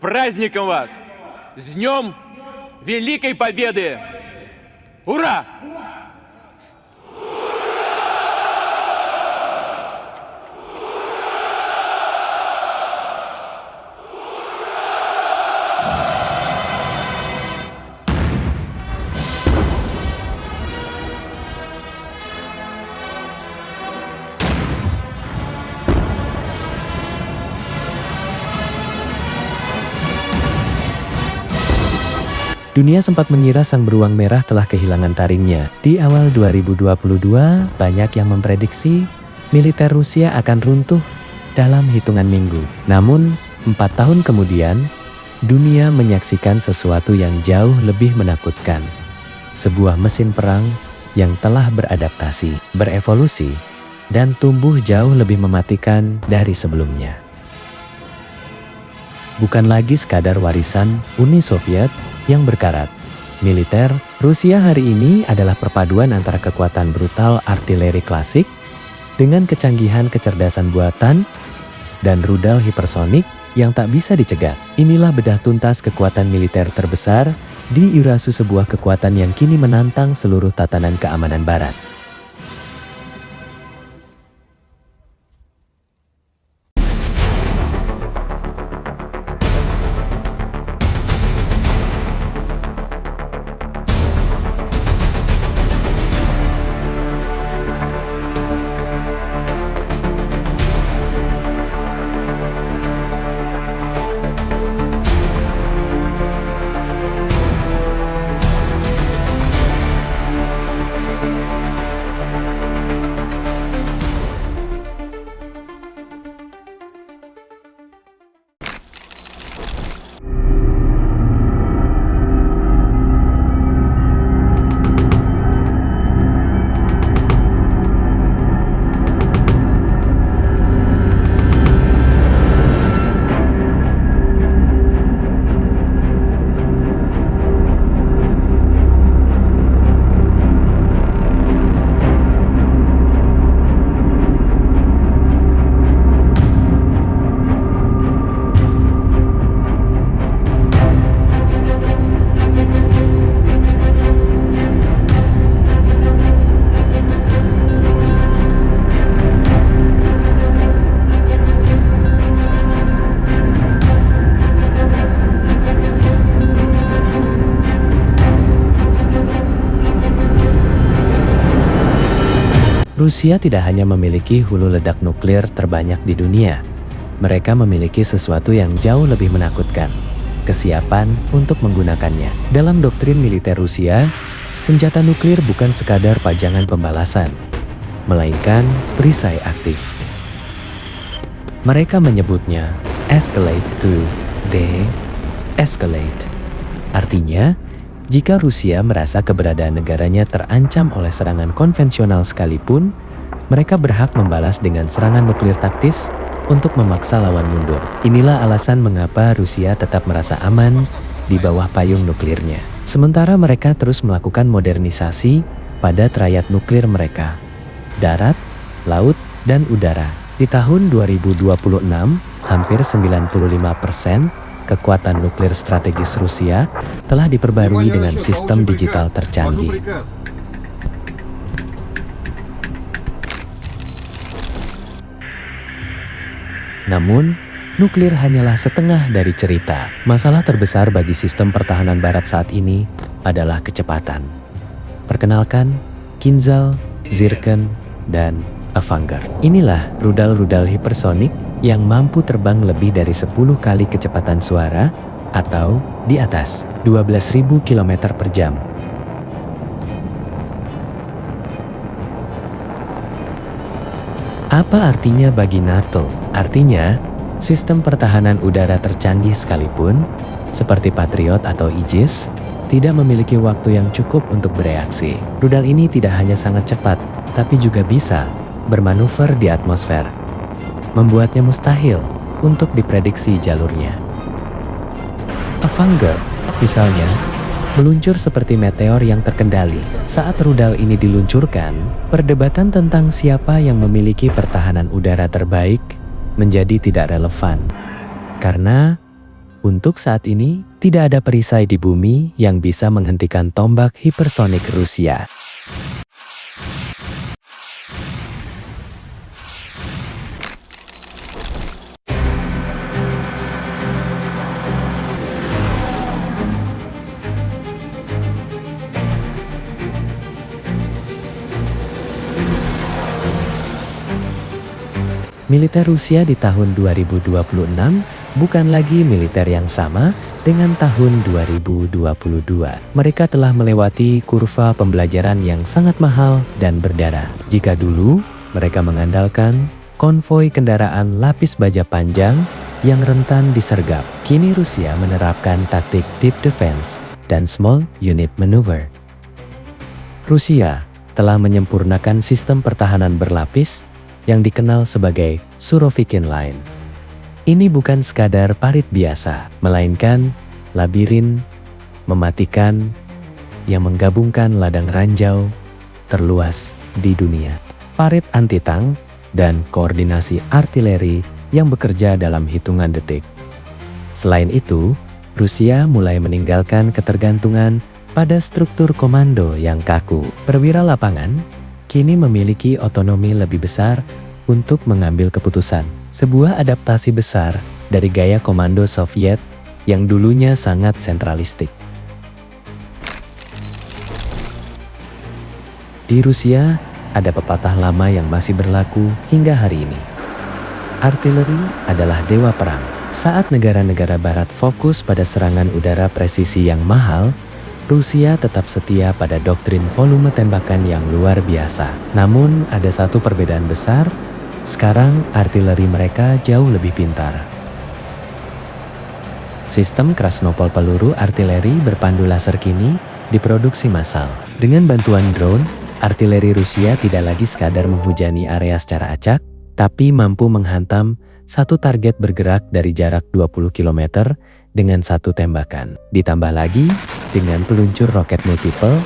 праздником вас! С Днем Великой Победы! Ура! Dunia sempat mengira sang beruang merah telah kehilangan taringnya. Di awal 2022, banyak yang memprediksi militer Rusia akan runtuh dalam hitungan minggu. Namun, 4 tahun kemudian, dunia menyaksikan sesuatu yang jauh lebih menakutkan. Sebuah mesin perang yang telah beradaptasi, berevolusi, dan tumbuh jauh lebih mematikan dari sebelumnya. Bukan lagi sekadar warisan Uni Soviet yang berkarat. Militer Rusia hari ini adalah perpaduan antara kekuatan brutal artileri klasik dengan kecanggihan kecerdasan buatan dan rudal hipersonik yang tak bisa dicegat. Inilah bedah tuntas kekuatan militer terbesar di Eurasia, sebuah kekuatan yang kini menantang seluruh tatanan keamanan Barat. Rusia tidak hanya memiliki hulu ledak nuklir terbanyak di dunia, mereka memiliki sesuatu yang jauh lebih menakutkan: kesiapan untuk menggunakannya. Dalam doktrin militer Rusia, senjata nuklir bukan sekadar pajangan pembalasan, melainkan perisai aktif. Mereka menyebutnya escalate to de-escalate. Artinya, jika Rusia merasa keberadaan negaranya terancam oleh serangan konvensional sekalipun, mereka berhak membalas dengan serangan nuklir taktis untuk memaksa lawan mundur. Inilah alasan mengapa Rusia tetap merasa aman di bawah payung nuklirnya. Sementara mereka terus melakukan modernisasi pada trayat nuklir mereka: darat, laut, dan udara. Di tahun 2026, hampir 95% kekuatan nuklir strategis Rusia telah diperbarui dengan sistem digital tercanggih. Namun, nuklir hanyalah setengah dari cerita. Masalah terbesar bagi sistem pertahanan Barat saat ini adalah kecepatan. Perkenalkan, Kinzhal, Zircon, dan Avangard. Inilah rudal-rudal hipersonik yang mampu terbang lebih dari 10 kali kecepatan suara atau di atas 12.000 km per jam. Apa artinya bagi NATO? Artinya, sistem pertahanan udara tercanggih sekalipun, seperti Patriot atau Aegis, tidak memiliki waktu yang cukup untuk bereaksi. Rudal ini tidak hanya sangat cepat, tapi juga bisa bermanuver di atmosfer, membuatnya mustahil untuk diprediksi jalurnya. Avangard, misalnya, meluncur seperti meteor yang terkendali. Saat rudal ini diluncurkan, perdebatan tentang siapa yang memiliki pertahanan udara terbaik menjadi tidak relevan. Karena Untuk saat ini, tidak ada perisai di bumi yang bisa menghentikan tombak hipersonik Rusia. Militer Rusia di tahun 2026 bukan lagi militer yang sama dengan tahun 2022. Mereka telah melewati kurva pembelajaran yang sangat mahal dan berdarah. Jika dulu mereka mengandalkan konvoi kendaraan lapis baja panjang yang rentan disergap, kini Rusia menerapkan taktik deep defense dan small unit maneuver. Rusia telah menyempurnakan sistem pertahanan berlapis yang dikenal sebagai Surovikin Line. Ini bukan sekadar parit biasa, melainkan labirin mematikan yang menggabungkan ladang ranjau terluas di dunia, parit anti-tank, dan koordinasi artileri yang bekerja dalam hitungan detik. Selain itu, Rusia mulai meninggalkan ketergantungan pada struktur komando yang kaku. Perwira lapangan kini memiliki otonomi lebih besar untuk mengambil keputusan. Sebuah adaptasi besar dari gaya komando Soviet yang dulunya sangat sentralistik. Di Rusia, ada pepatah lama yang masih berlaku hingga hari ini. Artileri adalah dewa perang. Saat negara-negara barat fokus pada serangan udara presisi yang mahal, Rusia tetap setia pada doktrin volume tembakan yang luar biasa. Namun ada satu perbedaan besar, sekarang artileri mereka jauh lebih pintar. Sistem Krasnopol peluru artileri berpandu laser kini diproduksi massal. Dengan bantuan drone, artileri Rusia tidak lagi sekadar menghujani area secara acak, tapi mampu menghantam satu target bergerak dari jarak 20 km dengan satu tembakan. Ditambah lagi dengan peluncur roket multiple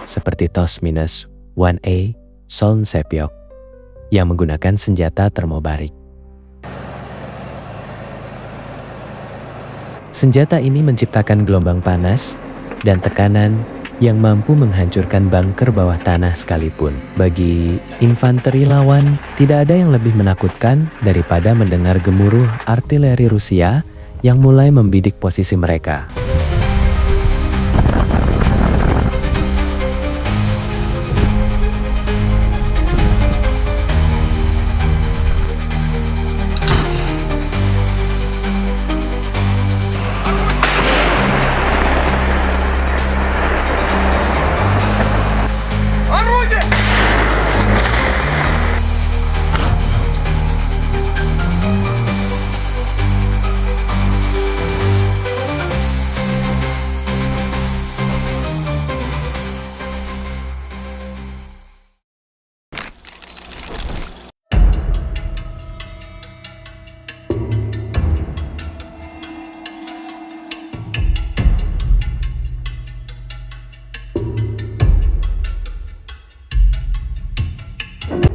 seperti TOS-1A Soln-Sepyok yang menggunakan senjata termobarik. Senjata ini menciptakan gelombang panas dan tekanan yang mampu menghancurkan bunker bawah tanah sekalipun. Bagi infanteri lawan, tidak ada yang lebih menakutkan daripada mendengar gemuruh artileri Rusia yang mulai membidik posisi mereka.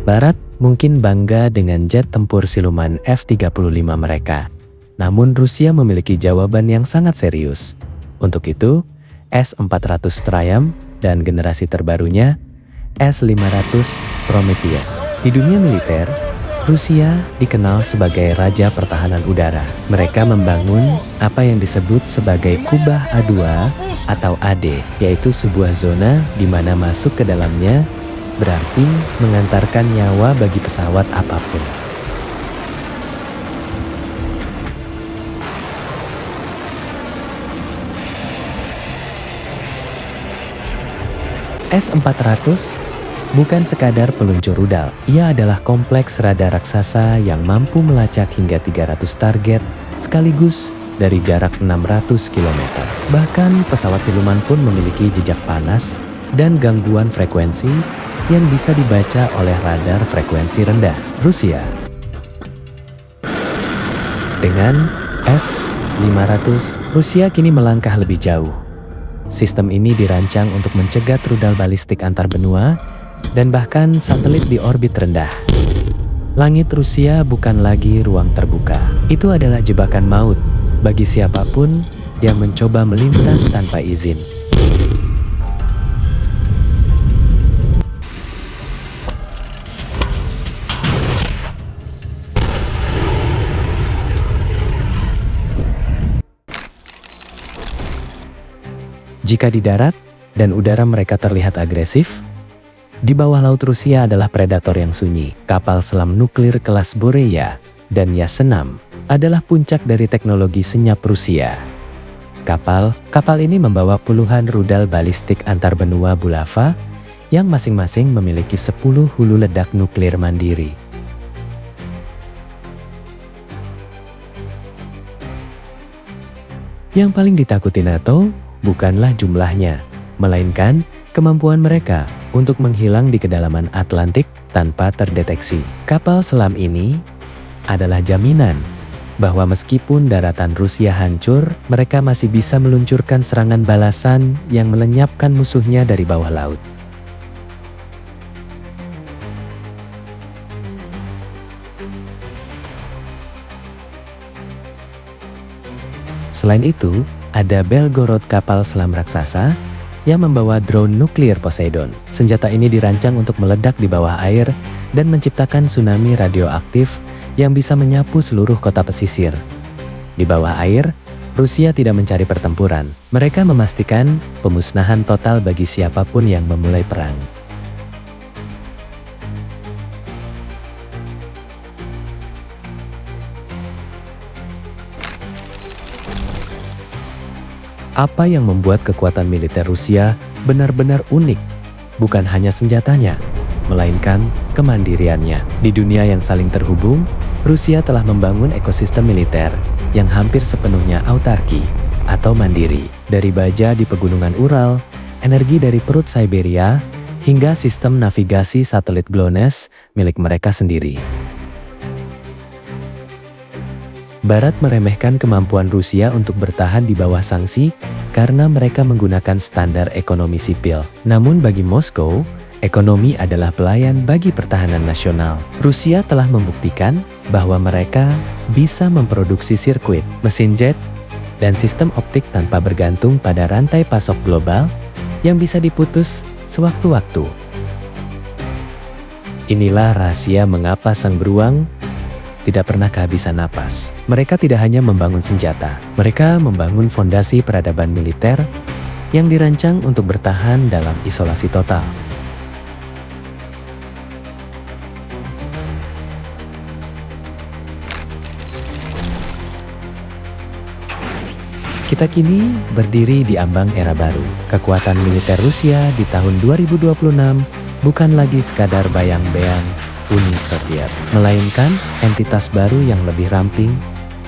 Barat mungkin bangga dengan jet tempur siluman F-35 mereka. Namun Rusia memiliki jawaban yang sangat serius. Untuk itu, S-400 Triumph dan generasi terbarunya S-500 Prometheus. Di dunia militer, Rusia dikenal sebagai raja pertahanan udara. Mereka membangun apa yang disebut sebagai kubah A2 atau AD, yaitu sebuah zona di mana masuk ke dalamnya berarti mengantarkan nyawa bagi pesawat apapun. S-400 bukan sekadar peluncur rudal, ia adalah kompleks radar raksasa yang mampu melacak hingga 300 target sekaligus dari jarak 600 km. Bahkan pesawat siluman pun memiliki jejak panas dan gangguan frekuensi yang bisa dibaca oleh radar frekuensi rendah. Rusia dengan S-500, Rusia kini melangkah lebih jauh. Sistem ini dirancang untuk mencegat rudal balistik antar benua dan bahkan satelit di orbit rendah. Langit Rusia bukan lagi ruang terbuka, itu adalah jebakan maut bagi siapapun yang mencoba melintas tanpa izin. Jika di darat dan udara mereka terlihat agresif, di bawah laut Rusia adalah predator yang sunyi. Kapal selam nuklir kelas Boreya dan Yas-6 adalah puncak dari teknologi senyap Rusia. Kapal ini membawa puluhan rudal balistik antar benua Bulava yang masing-masing memiliki 10 hulu ledak nuklir mandiri. Yang paling ditakuti NATO bukanlah jumlahnya, melainkan kemampuan mereka untuk menghilang di kedalaman Atlantik tanpa terdeteksi. Kapal selam ini adalah jaminan bahwa meskipun daratan Rusia hancur, mereka masih bisa meluncurkan serangan balasan yang melenyapkan musuhnya dari bawah laut. Selain itu, ada Belgorod, kapal selam raksasa yang membawa drone nuklir Poseidon. Senjata ini dirancang untuk meledak di bawah air dan menciptakan tsunami radioaktif yang bisa menyapu seluruh kota pesisir. Di bawah air, Rusia tidak mencari pertempuran. Mereka memastikan pemusnahan total bagi siapapun yang memulai perang. Apa yang membuat kekuatan militer Rusia benar-benar unik? Bukan hanya senjatanya, melainkan kemandiriannya. Di dunia yang saling terhubung, Rusia telah membangun ekosistem militer yang hampir sepenuhnya autarki atau mandiri. Dari baja di pegunungan Ural, energi dari perut Siberia, hingga sistem navigasi satelit GLONASS milik mereka sendiri. Barat meremehkan kemampuan Rusia untuk bertahan di bawah sanksi karena mereka menggunakan standar ekonomi sipil. Namun bagi Moskow, ekonomi adalah pelayan bagi pertahanan nasional. Rusia telah membuktikan bahwa mereka bisa memproduksi sirkuit, mesin jet, dan sistem optik tanpa bergantung pada rantai pasok global yang bisa diputus sewaktu-waktu. Inilah rahasia mengapa sang beruang tidak pernah kehabisan napas. Mereka tidak hanya membangun senjata, mereka membangun fondasi peradaban militer yang dirancang untuk bertahan dalam isolasi total. Kita kini berdiri di ambang era baru. Kekuatan militer Rusia di tahun 2026 bukan lagi sekadar bayang-bayang Uni Soviet, melainkan entitas baru yang lebih ramping,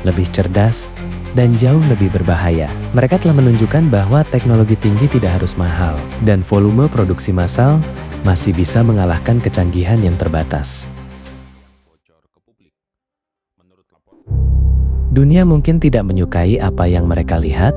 lebih cerdas, dan jauh lebih berbahaya. Mereka telah menunjukkan bahwa teknologi tinggi tidak harus mahal, dan volume produksi massal masih bisa mengalahkan kecanggihan yang terbatas. Dunia mungkin tidak menyukai apa yang mereka lihat,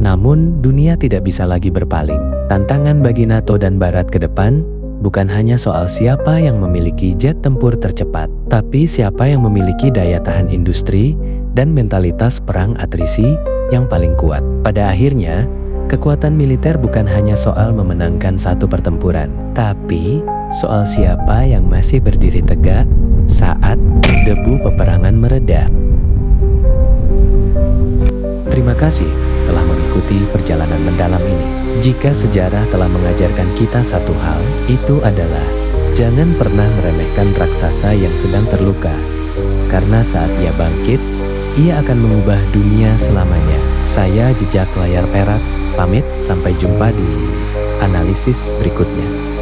namun dunia tidak bisa lagi berpaling. Tantangan bagi NATO dan Barat ke depan bukan hanya soal siapa yang memiliki jet tempur tercepat, tapi siapa yang memiliki daya tahan industri dan mentalitas perang atrisi yang paling kuat. Pada akhirnya, kekuatan militer bukan hanya soal memenangkan satu pertempuran, tapi soal siapa yang masih berdiri tegak saat debu peperangan mereda. Terima kasih telah mengikuti perjalanan mendalam ini. Jika sejarah telah mengajarkan kita satu hal, itu adalah jangan pernah meremehkan raksasa yang sedang terluka. Karena saat ia bangkit, ia akan mengubah dunia selamanya. Saya Jejak Layar Perak, pamit, sampai jumpa di analisis berikutnya.